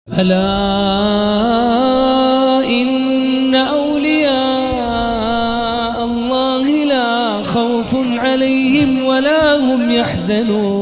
ألا إن أولياء الله لا خوف عليهم ولا هم يحزنون.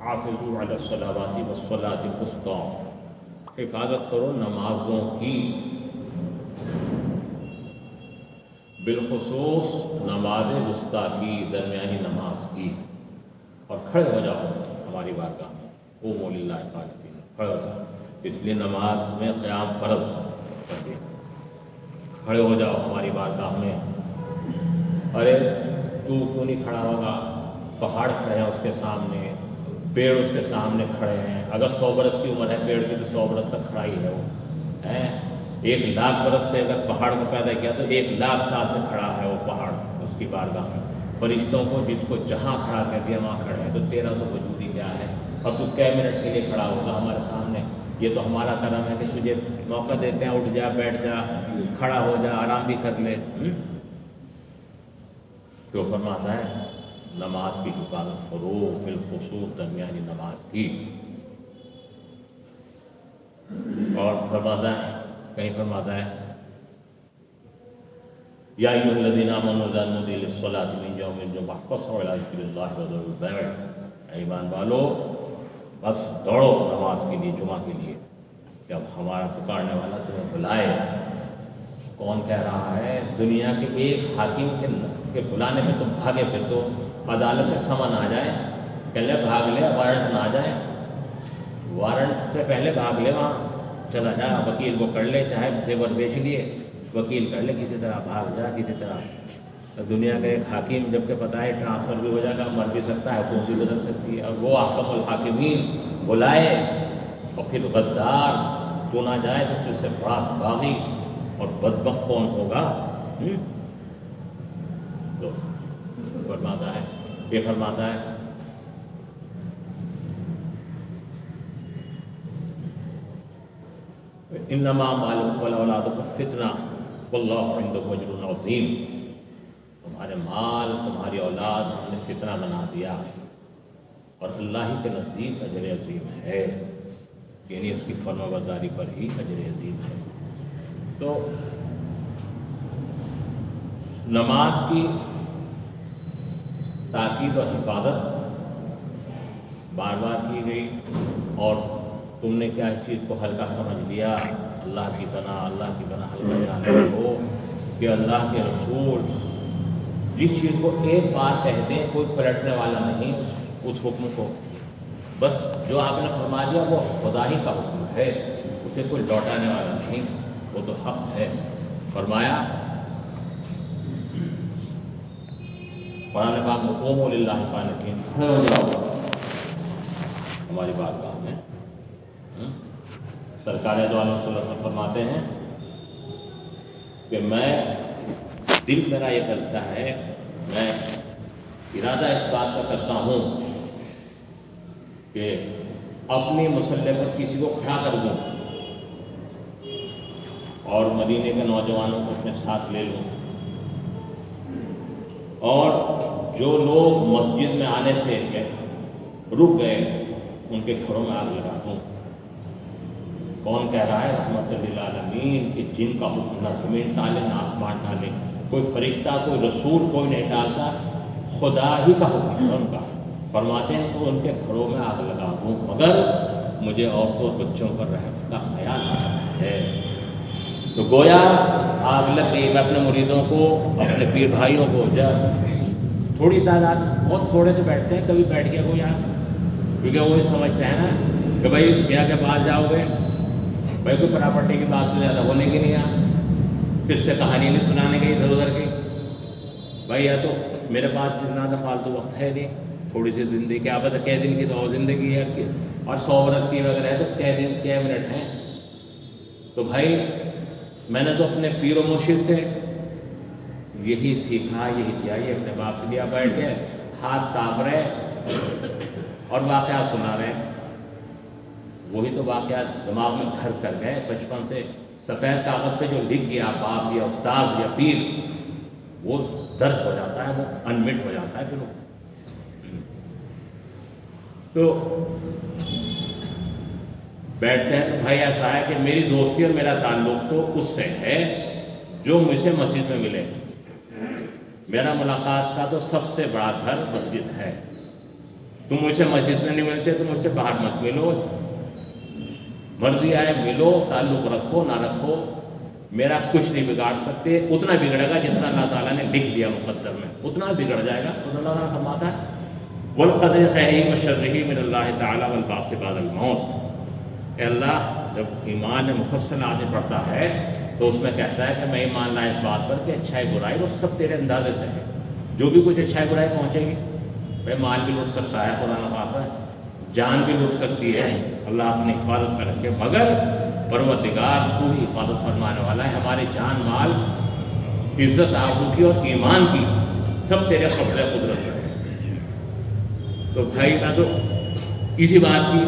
حافظوا علی الصلوات والصلاۃ الوسطی، حفاظت کرو نمازوں کی، بالخصوص نماز وسطیٰ کی، درمیانی نماز کی، اور کھڑے ہو جاؤ ہماری بارگاہ میں، قوموا للہ قانتین، کھڑے ہو جاؤ، اس لیے نماز میں قیام فرض کر دیا، کھڑے ہو جاؤ ہماری بارگاہ میں۔ ارے تو کیوں نہیں کھڑا ہوگا؟ پہاڑ کھڑے ہیں اس کے سامنے، پیڑ اس کے سامنے کھڑے ہیں، اگر 100 برس کی عمر ہے پیڑ کی تو 100 برس تک کھڑا ہی ہے وہ، 1,00,000 برس سے اگر پہاڑ کو پیدا کیا تو 1,00,000 سال سے کھڑا ہے وہ پہاڑ اس کی بارگاہ میں۔ فرشتوں کو جس کو جہاں کھڑا کر دیا وہاں کھڑے ہیں، تو تیرا تو وجود ہی کیا ہے؟ اب تو کئی منٹ کے لیے کھڑا ہوگا ہمارے سامنے؟ یہ تو ہمارا کرم ہے کہ تجھے موقع دیتے ہیں، اٹھ جا، بیٹھ جا، کھڑا ہو جا، آرام بھی کر لے۔ تو فرماتا ہے نماز کی حفاظت کرو، بالخصوص درمیانی نماز کی۔ اور فرماتا ہے، کہیں فرماتا ہے یا ایھا الذین آمنوا اذا نودی للصلاۃ من یوم الجمعہ فاسعوا الی ذکر اللہ وذروا البیع، ایمان والو بس دوڑو نماز کے لیے، جمعہ کے لیے، جب ہمارا پکارنے والا تمہیں بلائے۔ کون کہہ رہا ہے؟ دنیا کے ایک حاکم کے بلانے میں تم بھاگے پھر تو عدالت سے سمن آ جائے، پہلے بھاگ لے، وارنٹ نہ آ جائے، وارنٹ سے پہلے بھاگ لے، وہاں چلا جا، وکیل کو کر لے، چاہے زیور بیچ لیے، وکیل کر لے، کسی طرح بھاگ جا، کسی طرح۔ دنیا کا ایک حاکم جب کہ پتہ ہے ٹرانسفر بھی ہو جائے گا، مر بھی سکتا ہے، حکومت بھی بدل سکتی ہے، اور وہ احکم الحاکمین بلائے اور پھر غدار تو نہ جائے تو اس سے بڑا باغی اور بدبخت کون ہوگا؟ تو فرماتا ہے، یہ فرماتا ہے انما اموالکم واولادکم فتنہ واللہ عنده اجر عظیم، تمہارے مال، تمہاری اولاد ہم نے فتنہ بنا دیا اور اللہ ہی کے نزدیک اجر عظیم ہے، یعنی اس کی فرما برداری پر ہی اجر عظیم ہے۔ تو نماز کی تاکید اور حفاظت بار بار کی گئی، اور تم نے کیا اس چیز کو ہلکا سمجھ لیا؟ اللہ کی پناہ ہلکا جانے ہو کہ اللہ کے رسول جس چیز کو ایک بار کہہ دیں کوئی پلٹنے والا نہیں اس حکم کو، بس جو آپ نے فرما دیا وہ خدا ہی کا حکم ہے، اسے کوئی لوٹانے والا نہیں، وہ تو حق ہے۔ فرمایا قرآن پاک میں قوموا للہ قانتین، ہماری بارگاہ میں سرکار دو عالم صلی اللہ علیہ وسلم فرماتے ہیں کہ دل میرا یہ کرتا ہے، میں ارادہ اس بات کا کرتا ہوں کہ اپنی مسلح پر کسی کو کھڑا کر دوں اور مدینے کے نوجوانوں کو اپنے ساتھ لے لوں، اور جو لوگ مسجد میں آنے سے رک گئے ان کے گھروں میں آگ لگا دوں۔ کون کہہ رہا ہے؟ رحمت للعالمین، کہ جن کا حکم نہ زمین ٹالے نہ آسمان ٹالے، کوئی فرشتہ کوئی رسول کوئی نہیں ٹالتا، خدا ہی کا حکم ہے ان کا۔ فرماتے ہیں تو ان کے گھروں میں آگ لگا دوں، مگر مجھے عورتوں اور بچوں پر رحم کا خیال آتا ہے۔ تو گویا آگ لگ گئی۔ میں اپنے مریدوں کو، اپنے پیر بھائیوں کو، جب تھوڑی تعداد، بہت تھوڑے سے بیٹھتے ہیں، کبھی بیٹھ گیا کوئی آگ، کیونکہ وہ یہ سمجھتے ہیں نا کہ بھائی میاں کے پاس جاؤ گے، بھائی کوئی پراپرٹی کی بات تو زیادہ ہونے کی نہیں، پھر سے کہانی نہیں سنانے کی ادھر ادھر کی، بھائی یا تو میرے پاس اتنا تو فالتو وقت ہے نہیں، تھوڑی سی زندگی، کیا پتہ کئی دن کی تو اور زندگی ہے، اور 100 برس کی وغیرہ ہے تو کئی دن کئی منٹ ہیں۔ تو بھائی میں نے تو اپنے پیر و مرشد سے یہی سیکھا، یہی کیا، یہ اقتباس سے لیا، بیٹھ کے ہاتھ تاپ رہے اور واقعات سنا رہے، وہی تو واقعات دماغ میں گھر کر گئے بچپن سے، سفید کاغذ پہ جو لکھ گیا باپ یا استاذ یا پیر، وہ درج ہو جاتا ہے، وہ انمٹ ہو جاتا ہے۔ پھر وہ تو بیٹھتے ہیں تو بھائی ایسا ہے کہ میری دوستی اور میرا تعلق تو اس سے ہے جو مجھ سے مسجد میں ملے، میرا ملاقات کا تو سب سے بڑا گھر مسجد ہے، تم مجھ سے مسجد میں نہیں ملتے تو مجھ سے باہر مت ملو، مرضی آئے ملو، تعلق رکھو نہ رکھو، میرا کچھ نہیں بگاڑ سکتے۔ اتنا بگڑے گا جتنا اللہ تعالیٰ نے لکھ دیا مقدر میں، اتنا بگڑ جائے گا۔ تو اللہ تعالیٰ فرماتا ہے والقدر خیرہ وشرہ من اللہ تعالیٰ والبعث بعد الموت۔ اے اللہ، جب ایمان مفصل آدمی پڑھتا ہے تو اس میں کہتا ہے کہ میں ایمان لایا اس بات پر کہ اچھائی برائی وہ سب تیرے اندازے سے ہے، جو بھی کچھ اچھائی برائی پہنچے گی۔ بھائی مال بھی لوٹ سکتا ہے، خدا نخواستہ جان بھی لوٹ سکتی ہے، اللہ اپنی حفاظت کر رکھے، مگر پروردگار کو ہی حفاظت فرمانے والا ہے۔ ہماری جان مال، عزت آبرو کی اور ایمان کی سب تیرے قبضہ قدرت ہے۔ تو بھائی میں تو اسی بات کی،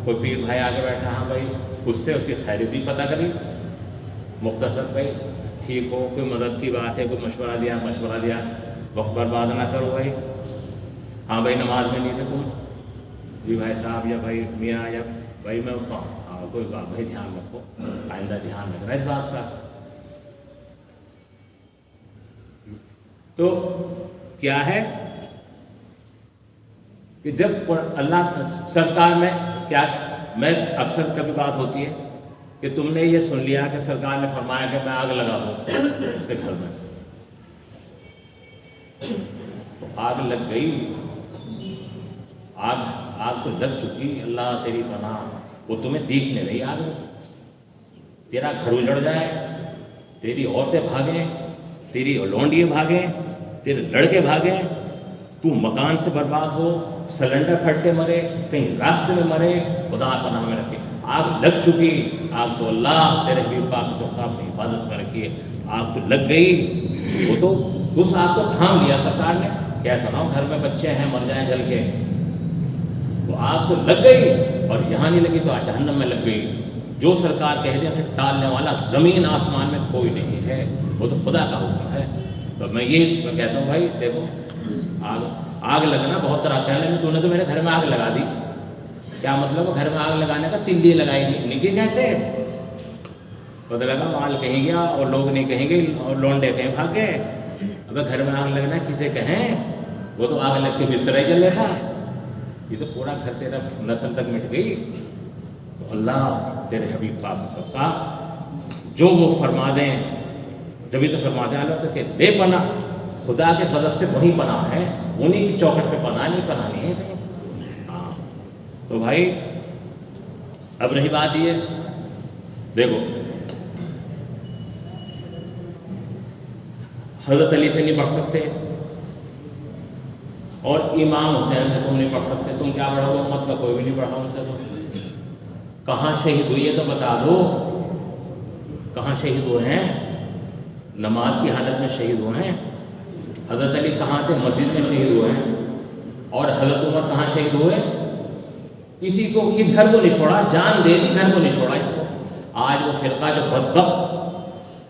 کوئی پیر بھائی آگے بیٹھا، ہاں بھائی اس سے اس کی خیریت بھی پتہ کری، مختصر بھائی ٹھیک ہو، کوئی مدد کی بات ہے، کوئی مشورہ دیا، وقت برباد نہ کرو بھائی۔ ہاں بھائی نماز میں نہیں تھے تم، جی بھائی صاحب یا بھائی میاں یا بھائی میں ہاں کوئی بات بھائی دھیان رکھو، آئندہ دھیان رکھنا اس بات کا۔ تو کیا ہے کہ جب اللہ سرکار میں کیا، میں اکثر کبھی بات ہوتی ہے کہ تم نے یہ سن لیا کہ سرکار نے فرمایا کہ میں آگ لگا دوں اس کے گھر میں، تو آگ لگ گئی، آگ تو لگ چکی، اللہ تیری پناہ، وہ تمہیں دیکھ نہیں رہی آگ میں، تیرا گھر اجڑ جائے، تیری عورتیں بھاگیں، تیری لونڈیاں بھاگیں، تیرے لڑکے بھاگیں، تو مکان سے برباد ہو، سلنڈر پھٹ کے مرے، کہیں راستے میں مرے، خدا پناہ میں رکھے۔ آگ لگ چکی، آگ تو اللہ تیرے حبیب پاک سرکار کی حفاظت کر رکھی ہے، آگ تو لگ گئی، وہ تو اس آگ کو تھام لیا سرکار نے، کیسا نہ ہو گھر میں بچے ہیں مر جائیں جل کے، تو آگ تو لگ گئی، اور یہاں نہیں لگی تو جہنم میں لگ گئی۔ جو سرکار کہہ دیا اسے ٹالنے والا زمین آسمان میں کوئی نہیں ہے، وہ تو خدا کا حکم ہے۔ تو میں کہتا ہوں بھائی دیکھو، آگ لگنا بہت طرح کہنے میں، تو نے تو میرے گھر میں آگ لگا دی، کیا مطلب گھر میں آگ لگانے کا؟ تلی لگائی نہیں کہتے، پتہ لگا مال کہیں گیا اور لوگ نہیں کہیں گے اور لونڈے کہیں بھاگ گئے۔ اب گھر میں آگ لگنا کسے کہیں؟ وہ تو آگ لگ کے بستر ہی جل رہا، یہ تو پورا گھر تیرا نسل تک مٹ گئی۔ تو اللہ تیرے حبیب پاک صدقہ جو وہ فرما دیں، جبھی تو فرما دیں اللہ تو کہ بے پناہ خدا کے غضب سے وہی پناہ ہے، انہی کی چوکٹ پہ پناہ نہیں ہے کہیں۔ ہاں تو بھائی اب رہی بات یہ، دیکھو حضرت علی سے نہیں پڑھ سکتے اور امام حسین سے تم نہیں پڑھ سکتے، تم کیا پڑھو گے؟ امت کا کوئی بھی نہیں پڑھا ان سے۔ تو کہاں شہید ہوئی ہے تو بتا دو، کہاں شہید ہوئے ہیں؟ نماز کی حالت میں شہید ہوئے ہیں۔ حضرت علی کہاں تھے؟ مسجد میں شہید ہوئے ہیں۔ اور حضرت عمر کہاں شہید ہوئے؟ کسی کو اس گھر کو نہیں چھوڑا، جان دے دی، گھر کو نہیں چھوڑا اس کو۔ آج وہ فرقہ جو بدبخت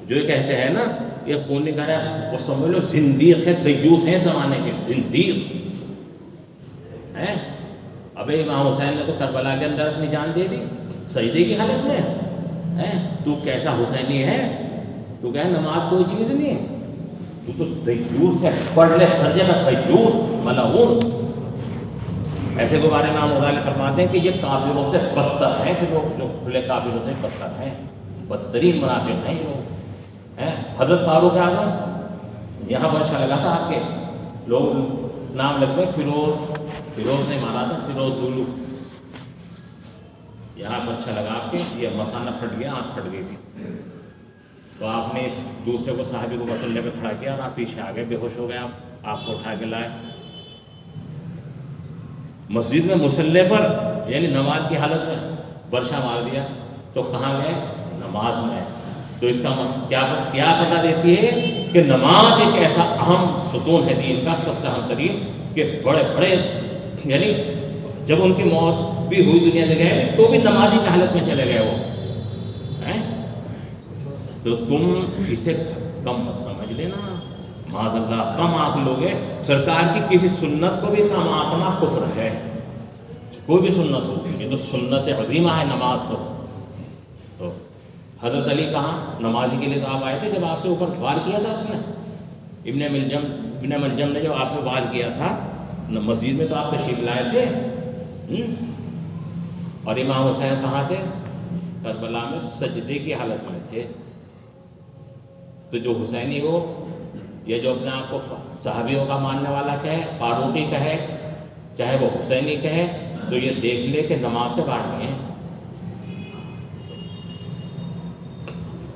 جو یہ کہتے ہیں نا یہ خون نہیں کر رہا ہے، وہ سمجھ لو زندیق ہے، دیوس ہیں زمانے کے، زندیق ہیں۔ ابے امام حسین نے تو کربلا کے اندر اپنی جان دے دی سجدے کی حالت میں، تو کیسا حسینی ہے؟ تو کہے نماز کوئی چیز نہیں، تو دیوس ہے، پڑھ لے ترجمہ کا دیوس ملعون۔ ایسے کے بارے میں امام غزالی فرماتے ہیں کہ یہ کافروں سے بدتر ہیں، ایسے لوگ جو کھلے کافروں سے بدتر ہیں، بدترین منافق ہیں یہ لوگ۔ حضرت فاروق اعظم یہاں پر اچھا لگا تھا، آپ کے لوگ نام لگتے ہیں فیروز نے مارا تھا، فیروز دولو، یہاں پر اچھا لگا آپ کے، یہ مسانہ پھٹ گیا، آنکھ پھٹ گئی تھی، تو آپ نے دوسرے کو صحابی کو مسلح پہ کھڑا کیا اور آپ پیچھے آ گئے، بے ہوش ہو گئے، آپ کو اٹھا کے لائے مسجد میں مسلح پر، یعنی نماز کی حالت میں برشا مار دیا، تو کہاں گئے؟ نماز میں۔ تو اس کا کیا پتہ دیتی ہے کہ نماز ایک ایسا اہم ستون ہے دین کا، سب سے اہم ترین، کہ بڑے بڑے یعنی جب ان کی موت بھی ہوئی دنیا سے گئے تو بھی نمازی کی حالت میں چلے گئے وہ، تو تم اسے کم مت سمجھ لینا، معاذ اللہ کم آنکھ لوگے، سرکار کی کسی سنت کو بھی کم آنکنا کفر ہے، کوئی بھی سنت ہو، یہ تو سنت عظیمہ ہے نماز۔ تو حضرت علی کہاں نمازی کے لیے تو آپ آئے تھے جب آپ کے اوپر وار کیا تھا اس نے، ابن ملجم نے جب آپ پہ وار کیا تھا مسجد میں تو آپ تشریف لائے تھے، اور امام حسین کہاں تھے؟ کربلا میں سجدے کی حالت میں تھے۔ تو جو حسینی ہو یا جو اپنے آپ کو صحابیوں کا ماننے والا کہے، فاروقی کہے، چاہے وہ حسینی کہے، تو یہ دیکھ لے کہ نماز سے باہر نہیں ہے۔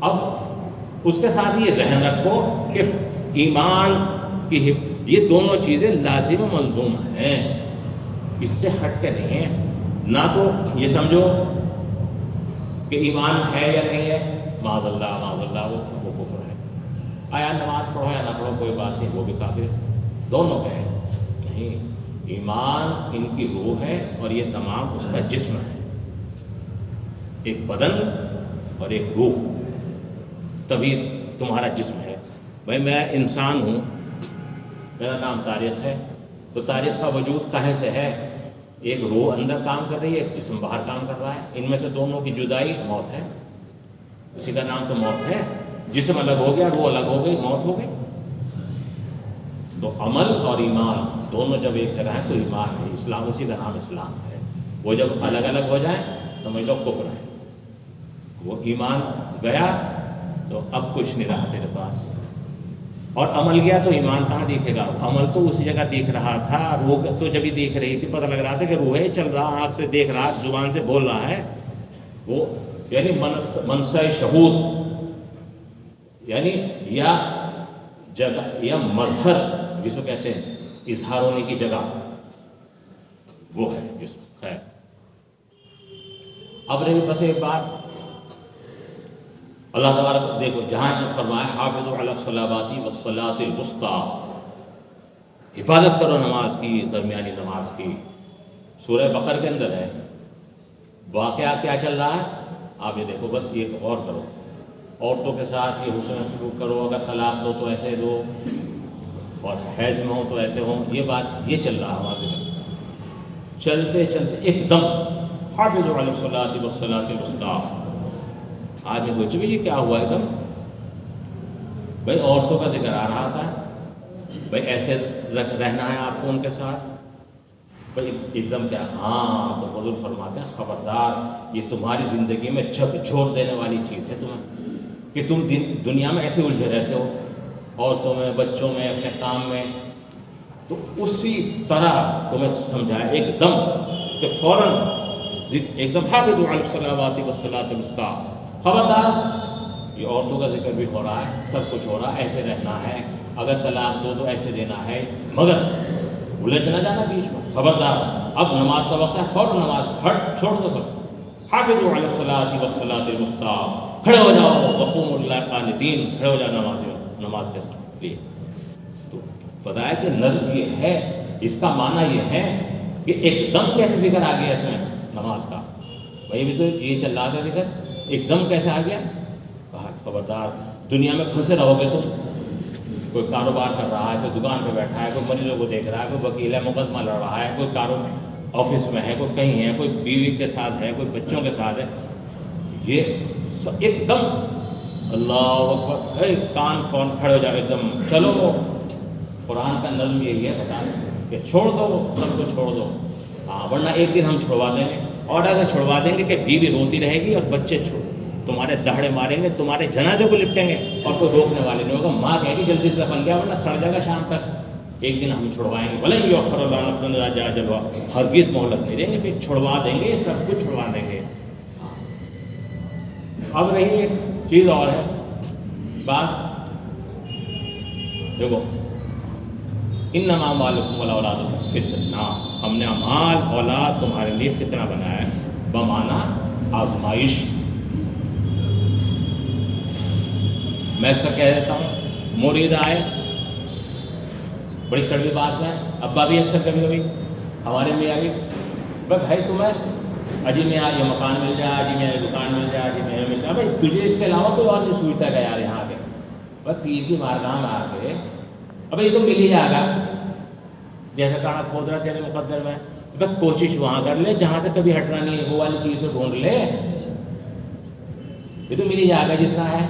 اب اس کے ساتھ یہ ذہن رکھو کہ ایمان کی یہ دونوں چیزیں لازم و ملزوم ہیں، اس سے ہٹ کے نہیں ہیں۔ نہ تو یہ سمجھو کہ ایمان ہے یا نہیں ہے، معاذ اللہ وہ کفر ہے، آیا نماز پڑھو یا نہ پڑھو کوئی بات نہیں، وہ بھی کافر ہے، دونوں گئے نہیں۔ ایمان ان کی روح ہے اور یہ تمام اس کا جسم ہے، ایک بدن اور ایک روح، تبھی تمہارا جسم ہے۔ بھائی میں انسان ہوں، میرا نام طارق ہے، تو طارق کا وجود کہیں سے ہے؟ ایک روح اندر کام کر رہی ہے، ایک جسم باہر کام کر رہا ہے، ان میں سے دونوں کی جدائی موت ہے، اسی کا نام تو موت ہے۔ جسم الگ ہو گیا، روح الگ ہو گئی، موت ہو گئی۔ تو عمل اور ایمان دونوں جب ایک جگہ ہیں تو ایمان ہے، اسلام اسی کا نام اسلام ہے۔ وہ جب الگ الگ ہو جائیں تو سمجھ لو کفر ہے۔ وہ ایمان گیا تو اب کچھ نہیں رہا تیرے پاس، اور عمل گیا تو ایمان کہاں دیکھے گا؟ عمل تو اسی جگہ دیکھ رہا تھا، روح تو جب ہی دیکھ رہی تھی، پتہ لگ رہا تھا کہ روح ہے، چل رہا، آنکھ سے دیکھ رہا، زبان سے بول رہا ہے، وہ یعنی منصہ شہود، یعنی یا جگہ یا مظہر جس کو کہتے ہیں اظہار ہونے کی جگہ، وہ ہے جسم۔ خیر، اب رہی بس ایک بات، اللہ تبارک دیکھو جہاں فرمایا حافظوا علی الصلوات والصلاۃ الوسطیٰ، حفاظت کرو نماز کی، درمیانی نماز کی، سورہ بقرہ کے اندر ہے۔ واقعہ کیا چل رہا ہے آپ یہ دیکھو، بس ایک اور کرو، عورتوں کے ساتھ یہ حسن سلوک کرو، اگر طلاق دو تو ایسے دو، اور حیض میں ہو تو ایسے ہوں، یہ بات یہ چل رہا ہے ہمارے دل، چلتے چلتے ایک دم حافظوا علی الصلاۃ والصلاۃ الوسطیٰ۔ آج میں سوچی بھائی یہ کیا ہوا ایک دم؟ بھائی عورتوں کا ذکر آ رہا تھا، بھائی ایسے رہنا ہے آپ کو ان کے ساتھ، بھائی ایک دم کیا؟ ہاں، تو حضور فرماتے ہیں خبردار، یہ تمہاری زندگی میں جھک جھوڑ دینے والی چیز ہے تمہیں، کہ تم دنیا میں ایسے الجھے رہتے ہو، عورتوں میں، بچوں میں، اپنے کام میں، تو اسی طرح تمہیں سمجھایا ایک دم کہ فوراً ایک دم حافظوا علی الصلوات والصلاۃ الوسطیٰ، خبردار، یہ عورتوں کا ذکر بھی ہو رہا ہے، سب کچھ ہو رہا ہے، ایسے رہنا ہے، اگر طلاق دو تو ایسے دینا ہے، مگر الجھ نہ جانا بیچ میں، خبردار، اب نماز کا وقت ہے، فوراً نماز ہٹ چھوڑ دو سب، حافظوا علی الصلاۃ والصلاۃ الوسطیٰ، کھڑے ہو جاؤ، وقوموا للہ قانتین، کھڑے ہو جاؤ نماز کے لیے۔ تو بتایا کہ نظم یہ ہے، اس کا معنی یہ ہے کہ ایک دم کیسے ذکر آ گیا اس میں نماز کا؟ بھائی بھی تو یہ چل رہا تھا ذکر، ایک دم کیسے آ گیا؟ کہا خبردار، دنیا میں پھنسے رہو گے تم، کوئی کاروبار کر رہا ہے، کوئی دکان پہ بیٹھا ہے، کوئی مریضوں کو دیکھ رہا ہے، کوئی وکیل ہے، مقدمہ لڑ رہا ہے، کوئی آفس میں ہے، کوئی کہیں ہے، کوئی بیوی کے ساتھ ہے، کوئی بچوں کے ساتھ ہے، یہ ایک دم اللہ اکبر، کان فون کھڑے ہو جاؤ، ایک دم چلو۔ قرآن کا نظم یہی ہے، بتائیں کہ چھوڑ دو، سب کو چھوڑ دو، ہاں، ورنہ ایک دن ہم چھڑوا دیں گے، اور ایسا چھڑوا دیں گے کہ بیوی روتی رہے گی اور بچے تمہارے دہڑے ماریں گے، تمہارے جنازے کو لپٹیں گے اور کوئی روکنے والے نہیں ہوگا، ماں کہے گی جلدی سے دفن گیا ورنہ سڑ جائے گا شام تک۔ ایک دن ہم چھڑوائیں گے، وَلَن يُؤَخِّرَ اللَّهُ نَفْسًا إِذَا جَاءَ أَجَلُهَا، ہرگز مہلت نہیں دیں گے، پھر چھڑوا دیں گے، سب کچھ چھڑوا دیں گے۔ اب رہی ایک چیز اور ہے بات، دیکھو، انما اموالکم واولادکم فتنہ، ہم نے مال اولاد تمہارے لیے فتنہ بنایا ہے، بمعنی آزمائش۔ میں اکثر کہہ دیتا ہوں، مرید آئے، بڑی کڑوی بات میں، ابا بھی اکثر کبھی کبھی ہمارے میں آگے، بھائی تمہیں اجی میں یہ مکان مل جائے، اجی میں دکان مل جائے، اجی میں مل جائے، بھائی تجھے اس کے علاوہ کوئی اور نہیں سوچتا ہے یار یہاں آ کے، بس پیر کی بارگاہ میں آ کے، اب یہ تو مل ہی جائے گا، جیسا کہاں کھود رہا تیرے مقدر میں، بس کوشش وہاں کر لے جہاں سے کبھی ہٹنا نہیں ہے، وہ والی چیز کو ڈھونڈ لے، یہ تو مل ہی جائے گا جتنا ہے،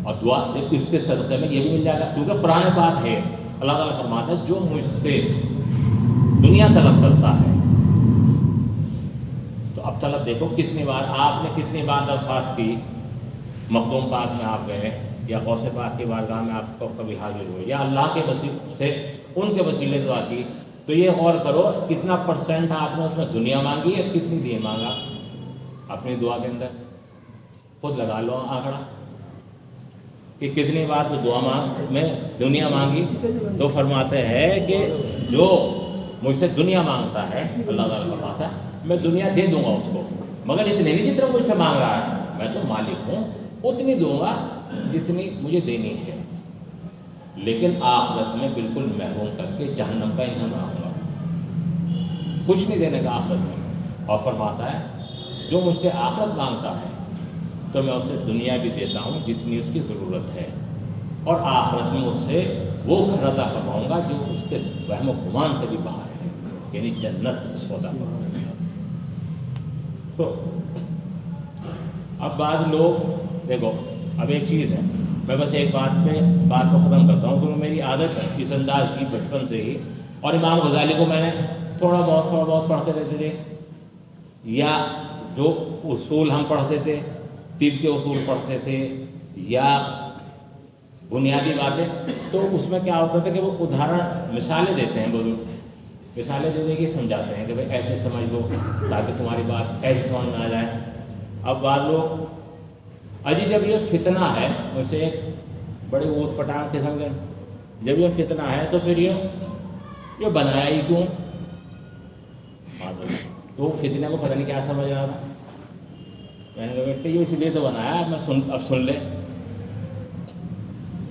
اور دعا اس کے صدقے میں یہ بھی مل جائے گا، کیونکہ پرانے بات ہے، اللہ تعالیٰ فرماتا ہے جو مجھ سے دنیا طلب کرتا ہے، تو اب طلب دیکھو کتنی بار آپ نے کتنی بار درخواست کی، مخدوم پاک میں آپ گئے یا غوث پاک کی بارگاہ میں آپ کو کبھی حاضر ہوئے یا اللہ کے وسیلے سے ان کے وسیلے دعا کی، تو یہ غور کرو کتنا پرسنٹ آپ نے اس میں دنیا مانگی اور کتنی دیے مانگا اپنی دعا کے اندر. خود لگا لو آنکڑا کہ کتنی بار تو دعا میں دنیا مانگی. تو فرماتے ہیں کہ جو مجھ سے دنیا مانگتا ہے، اللہ تعالیٰ فرماتا ہے میں دنیا دے دوں گا اس کو، مگر اتنی نہیں جتنا مجھ سے مانگ رہا ہے. میں تو مالک ہوں، اتنی دوں گا جتنی مجھے دینی ہے، لیکن آخرت میں بالکل محروم کر کے جہنم کا ایندھن بناؤں گا، کچھ نہیں دینے کا آخرت میں. اور فرماتا ہے جو مجھ سے آخرت مانگتا ہے تو میں اسے دنیا بھی دیتا ہوں جتنی اس کی ضرورت ہے، اور آخرت میں اس سے وہ گھر عطا فرماؤں گا جو اس کے وہم و گمان سے بھی باہر ہے، یعنی جنت اس کو عطا فرماؤں گا. تو اب بعض لوگ دیکھو، اب ایک چیز ہے، میں بس ایک بات کو ختم کرتا ہوں کہ میری عادت ہے اس انداز کی بچپن سے ہی، اور امام غزالی کو میں نے تھوڑا بہت پڑھتے رہتے تھے، یا جو اصول ہم پڑھتے تھے، طب کے اصول پڑھتے تھے یا بنیادی باتیں، تو اس میں کیا ہوتا تھا کہ وہ ادھارن مثالیں دیتے ہیں، بزرگ مثالیں دے کے سمجھاتے ہیں کہ بھائی ایسے سمجھ لو تاکہ تمہاری بات ایسے سمجھ میں آ جائے. اب بعض لوگ اجی جب یہ فتنہ ہے، اسے ایک بڑے اوٹ پٹانگ قسم کے، جب یہ فتنہ ہے تو پھر یہ بنایا ہی کیوں؟ تو وہ فتنے کو پتہ نہیں کیا سمجھ رہا تھا. میں نے کہا بیٹے یہ اس لیے تو بنایا، اب سن لے.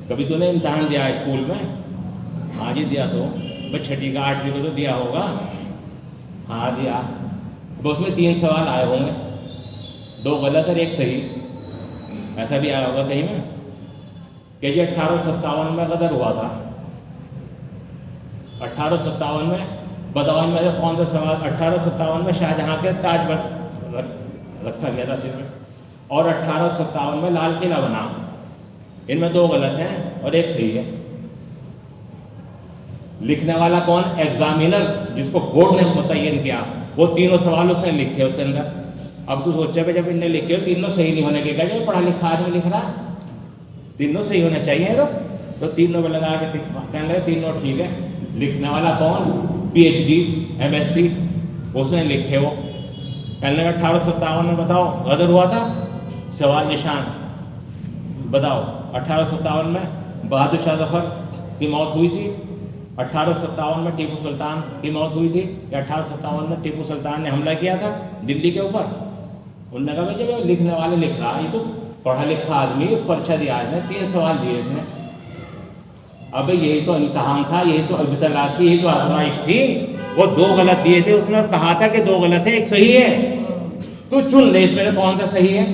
کبھی تو نے امتحان دیا اسکول میں؟ ہاں جی دیا. تو بس 6ٹھی کا 8ویں کو تو دیا ہوگا. ہاں دیا. بس اس میں 3 سوال آئے ہوں گے، 2 غلط اور 1 صحیح. ایسا بھی آیا ہوگا کہیں میں کہ جی 1857 میں غدر ہوا تھا. 1857 میں بتاؤ ان میں سے کون سا سوال؟ 1857 میں شاہجہاں کے تاج رکھا گیا تھا سر میں، اور 1857 میں لال قلعہ بنا. ان میں 2 غلط ہیں اور 1 صحیح ہے. لکھنے والا کون؟ ایگزامینر، جس کو بورڈ نے متعین کیا، وہ 3 سوال اس نے لکھے اس کے اندر. اب تو سوچا کہ جب ان نے لکھے 3 صحیح نہیں ہونے کے کیا جو پڑھا لکھا آدمی لکھ رہا، 3 صحیح ہونے چاہیے. تو 3 پہ لگا کے کہنے لگے 3 ٹھیک ہے. لکھنے والا کون؟ PhD MSc اس نے لکھے. وہ کہنے لگا 1857 میں بتاؤ غدر ہوا تھا؟ سوال نشان. بتاؤ 1857 میں بہادر شاہ ظفر کی موت ہوئی تھی، 1857 میں ٹیپو سلطان کی موت ہوئی تھی، یا 1857 میں ٹیپو سلطان نے حملہ کیا تھا دلی کے اوپر؟ انہوں نے کہا بھائی جب لکھنے والے لکھ رہا، یہ تو پڑھا لکھا آدمی، پرچہ دیا اس نے، 3 سوال دیے اس نے. اب یہی تو امتحان تھا، یہی تو ابتلا تھی، یہی تو آزمائش تھی. وہ 2 غلط دیے تھے، اس نے کہا تھا کہ 2 غلط ہے 1 صحیح ہے. تو چن لے اس میں کون سا صحیح ہے.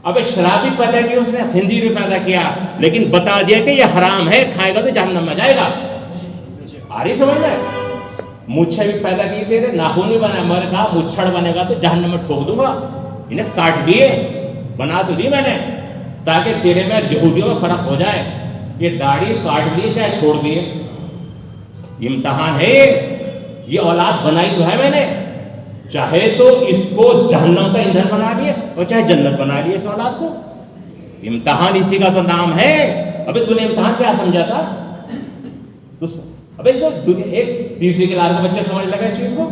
اب شراب بھی پیدا کی اس نے، خنزیر بھی پیدا کیا، لیکن بتا دیا کہ یہ حرام ہے، کھائے گا تو جہنم میں جائے گا. آ رہی سمجھ میں؟ مچھر بھی پیدا کی تھے، ناخن بھی بنایا. میں نے کہا مچھڑ بنے گا تو جہنم میں ٹھوک دوں گا. انہیں کاٹ دیے، بنا تو دی میں نے تاکہ تیرے میں یہودیوں میں فرق ہو جائے. یہ داڑھی کاٹ دیے چاہے چھوڑ دیے، امتحان ہے. یہ اولاد بنائی تو ہے میں نے، چاہے تو اس کو جہنم کا ایندھن بنا لیے اور چاہے جنت بنا لیے اس اولاد کو. امتحان اسی کا تو نام ہے. ابھی تو نے امتحان کیا سمجھا تھا؟ ابھی تو ایک 3ری کلاس کا بچہ سمجھ لگا اس چیز کو.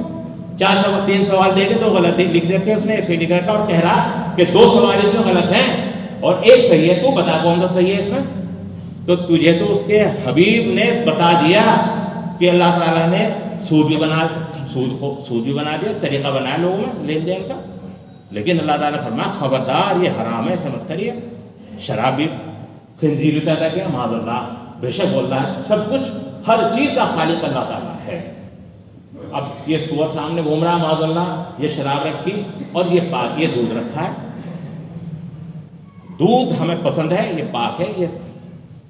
3 سوال دے کے 2 غلط لکھ رکھے اس نے، 1 صحیح لکھ رکھا، اور کہہ رہا کہ 2 سوال اس میں غلط ہیں اور 1 صحیح ہے. تو بتا کون سا صحیح ہے اس میں؟ تو تجھے تو اس کے حبیب نے بتا دیا کہ اللہ تعالیٰ نے سود بھی بنا دیا، طریقہ بنایا لوگوں میں لین دین کا. لیکن اللہ تعالیٰ نے فرمایا خبردار یہ حرام ہے، سمجھ کریے. شراب بھی، خنزیر بھی پیدا کیا، معاذ اللہ. بے شک بول رہا ہے سب کچھ، ہر چیز کا خالق اللہ تعالیٰ ہے. اب یہ سور سامنے گھوم رہا ہے، معاذ اللہ، یہ شراب رکھی اور یہ پاک، یہ دودھ رکھا ہے. دودھ ہمیں پسند ہے، یہ پاک ہے، یہ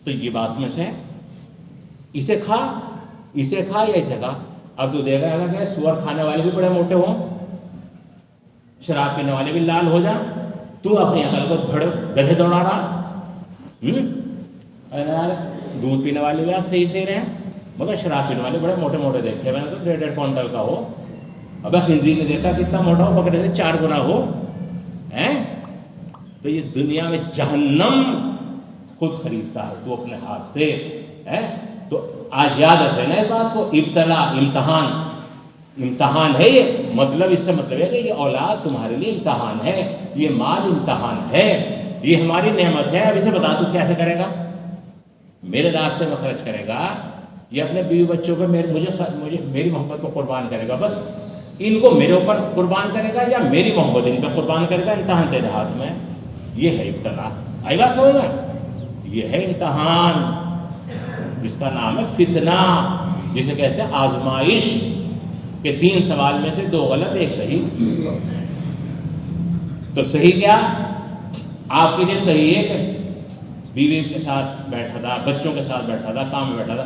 تو یہ بات میں سے ہے. اسے کھا یا اسے کھا. اب تو دیکھ رہا ہے کہ سور کھانے والے بھی بڑے موٹے ہوں، شراب پینے والے بھی لال ہو جائیں. تو اپنی عقل کو گدھے دوڑا رہا. دودھ پینے والے بھی آج صحیح رہے ہیں. مگر شراب پینے والے بڑے موٹے موٹے دیکھے میں نے تو 1.5 کوئنٹل کا ہو. ابے خنزیر نے دیکھا کتنا موٹا ہو, بکرے سے 4 گنا ہو. تو یہ دنیا میں جہنم خود خریدتا ہے تو اپنے ہاتھ سے. تو آج یاد رکھیں نا اس بات کو, ابتلا امتحان ہے یہ. مطلب اس سے مطلب ہے کہ یہ اولاد تمہارے لیے امتحان ہے, یہ مال امتحان ہے, یہ ہماری نعمت ہے. اب اسے بتا دوں کیسے کرے گا. میرے راستے میں خرچ کرے گا, یہ اپنے بیوی بچوں کو مجھے میری محبت کو قربان کرے گا, بس ان کو میرے اوپر قربان کرے گا یا میری محبت ان پہ قربان کرے گا. امتحان تیرے ہاتھ میں. یہ ہے ابتلا. آئی بات سمجھ میں؟ یہ ہے امتحان, جس کا نام ہے فتنہ, جسے کہتے ہیں آزمائش, کہ 3 سوال میں سے 2 غلط 1 صحیح. تو صحیح کیا آپ کے لیے صحیح ہے کہ بیوی کے ساتھ بیٹھا تھا, بچوں کے ساتھ بیٹھا تھا, کام میں بیٹھا تھا,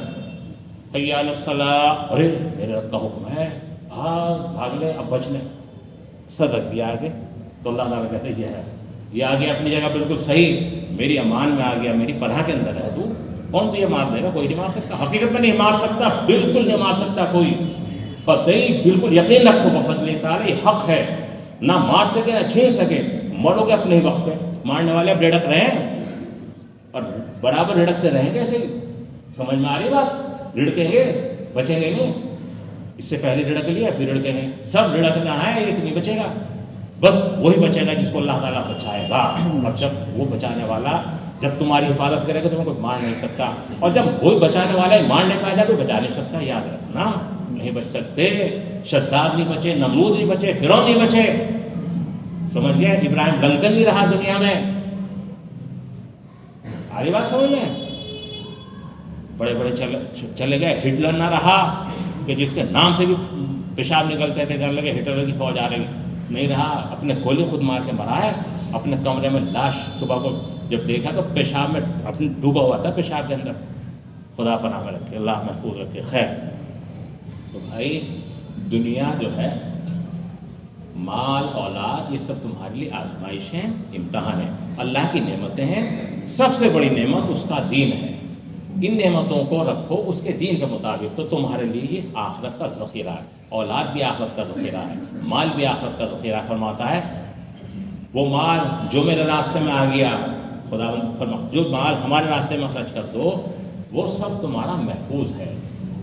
حی علی الصلاۃ, ارے میرے رب کا حکم ہے, بھاگ لے, اب بچ لے, صدق دیا آگے. تو اللہ تعالیٰ کہتے ہیں یہ آگے اپنی جگہ بالکل صحیح, میری امان میں آ گیا, میری پناہ کے اندر ہے. تو کون تو یہ مار دے گا؟ کوئی نہیں مار سکتا, حقیقت میں نہیں مار سکتا, بالکل نہیں مار سکتا کوئی. قطعی بالکل یقین رکھو بفضل تعالیٰ یہ حق ہے, نہ مار سکے نہ چھین سکے. مرو گے اپنے ہی وقت پہ. مارنے والے اب رڑک رہے ہیں اور برابر رڑکتے رہیں گے. ایسے ہی سمجھ میں آ رہی بات؟ رڑکیں گے, بچیں گے نہیں. اس سے پہلے رڑک لیا پھر رڑکیں گے. سب رڑکنا ہے, ایک نہیں بچے گا. بس وہی بچے گا جس کو اللہ تعالیٰ بچائے گا. اور جب وہ بچانے والا جب تمہاری حفاظت کرے گا تمہیں کوئی مار نہیں سکتا, اور جب وہی بچانے والا ہے مارنے کا آ کوئی بچا نہیں سکتا. یاد رکھنا, نہیں بچ سکتے. شداد نہیں بچے, نمرود نہیں بچے, فرعون نہیں بچے. سمجھ گئے؟ ابراہیم لنکن نہیں رہا دنیا میں. آری بات سمجھ میں؟ بڑے بڑے چلے گئے. ہٹلر نہ رہا کہ جس کے نام سے بھی پیشاب نکلتے تھے, کہنے لگے ہٹلر کی فوج آ رہی. نہیں رہا. اپنے گولی خود مار کے مرا ہے. اپنے کمرے میں لاش صبح کو جب دیکھا تو پیشاب میں اپنے ڈوبا ہوا تھا, پیشاب کے اندر. خدا پناہ میں رکھے, اللہ محفوظ رکھے. خیر, تو بھائی دنیا جو ہے, مال اولاد, یہ سب تمہارے لیے آزمائش ہیں, امتحان ہے. اللہ کی نعمتیں ہیں. سب سے بڑی نعمت اس کا دین ہے. ان نعمتوں کو رکھو اس کے دین کے مطابق, تو تمہارے لیے یہ آخرت کا ذخیرہ ہے. اولاد بھی آخرت کا ذخیرہ ہے, مال بھی آخرت کا ذخیرہ. فرماتا ہے وہ مال جو میرے راستے میں آ گیا, خدا فرما جو مال ہمارے راستے میں خرچ کر دو, وہ سب تمہارا محفوظ ہے.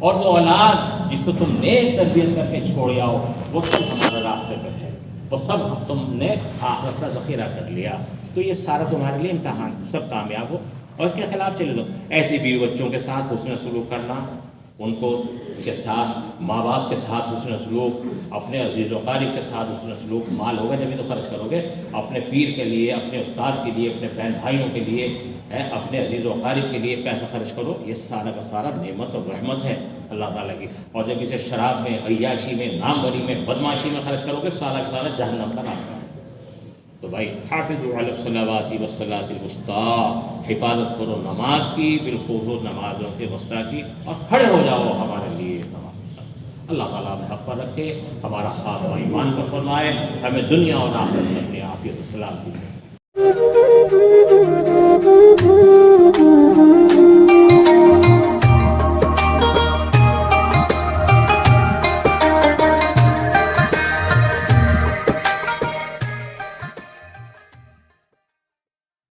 اور وہ اولاد جس کو تم نیک تربیت کر کے چھوڑ آؤ, وہ سب ہمارے راستے پہ ہے. وہ سب تم نے آخرت کا ذخیرہ کر لیا. تو یہ سارا تمہارے لیے امتحان, سب کامیاب ہو. اور اس کے خلاف چلے دو. ایسی بیوی بچوں کے ساتھ حسن سلوک کرنا, ان کو کے ساتھ, ماں باپ کے ساتھ حسن سلوک, اپنے عزیز و قارب کے ساتھ حسن سلوک. مال ہوگا جبھی تو خرچ کرو گے. اپنے پیر کے لیے, اپنے استاد کے لیے, اپنے بہن بھائیوں کے لیے, اپنے عزیز و قارب کے لیے پیسہ خرچ کرو. یہ سارا کا سارا نعمت اور رحمت ہے اللہ تعالیٰ کی. اور جب اسے شراب میں, عیاشی میں, ناموری میں, بدماشی میں خرچ کرو گے, سارا کا سارا جہنم کا راستہ ہے. تو بھائی حافظوا علی الصلوات والصلاۃ الوسطیٰ, حفاظت کرو نماز کی, بالخصوص نمازوں کے وسطیٰ کی, اور کھڑے ہو جاؤ ہمارے لیے. اللہ تعالیٰ ہمیں حق پر رکھے, ہمارا خاتمہ ایمان پر فرمائے, ہمیں دنیا اور آخرت میں اپنی عافیت و سلامتی دے.